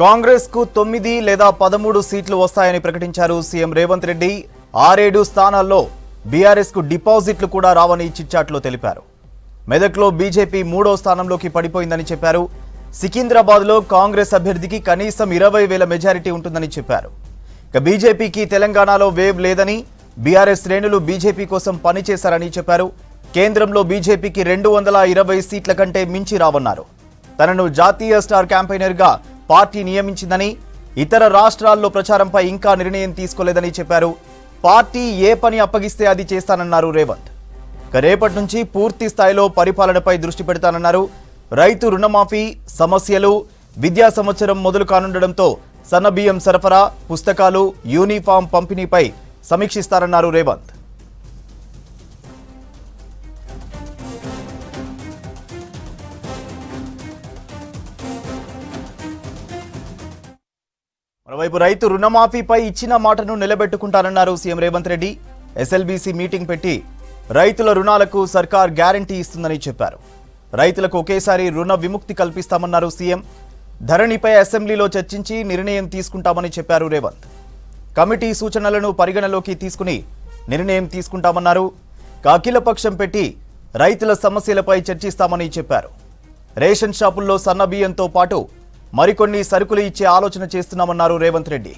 కాంగ్రెస్ కు 9 లేదా 13 సీట్లు వస్తాయని ప్రకటించారు సీఎం రేవంత్ రెడ్డి. 6-7 స్థానాల్లో బీఆర్ఎస్ కు డిపాజిట్లు కూడా రావని చిట్చాట్లో తెలిపారు. మెదక్లో బీజేపీ 3వ స్థానంలోకి పడిపోయిందని చెప్పారు. సికింద్రాబాద్లో కాంగ్రెస్ అభ్యర్థికి కనీసం 20,000 మెజారిటీ ఉంటుందని చెప్పారు. ఇక బీజేపీకి తెలంగాణలో వేవ్ లేదని, బీఆర్ఎస్ శ్రేణులు బీజేపీ కోసం పనిచేశారని చెప్పారు. కేంద్రంలో బీజేపీకి 220 సీట్ల కంటే మించి రావన్నారు. తనను జాతీయ స్టార్ క్యాంపెయినర్గా పార్టీ నియమించిందని, ఇతర రాష్ట్రాల్లో ప్రచారంపై ఇంకా నిర్ణయం తీసుకోలేదని చెప్పారు. పార్టీ ఏ పని అప్పగిస్తే అది చేస్తానన్నారు రేవంత్. రేపటి నుంచి పూర్తి స్థాయిలో పరిపాలనపై దృష్టి పెడతానన్నారు. రైతు రుణమాఫీ సమస్యలు, విద్యా సంవత్సరం మొదలు కానుండడంతో సన్నబియ్యం సరఫరా, పుస్తకాలు, యూనిఫామ్ పంపిణీపై సమీక్షిస్తారన్నారు రేవంత్. మరోవైపు రైతు రుణమాఫీపై ఇచ్చిన మాటను నిలబెట్టుకుంటానన్నారు CM Revanth Reddy. SLBC meeting పెట్టి రైతుల రుణాలకు సర్కార్ గ్యారంటీ ఇస్తుందని చెప్పారు. రైతులకు ఒకేసారి రుణ విముక్తి కల్పిస్తామన్నారు సీఎం. ధరణిపై అసెంబ్లీలో చర్చించి నిర్ణయం తీసుకుంటామని చెప్పారు రేవంత్. కమిటీ సూచనలను పరిగణలోకి తీసుకుని నిర్ణయం తీసుకుంటామన్నారు. అఖిలపక్షం పెట్టి రైతుల సమస్యలపై చర్చిస్తామని చెప్పారు. రేషన్ షాపుల్లో సన్నబియ్యంతో పాటు మరికొన్ని సరుకులు ఇచ్చే ఆలోచన చేస్తున్నామన్నారు రేవంత్ రెడ్డి.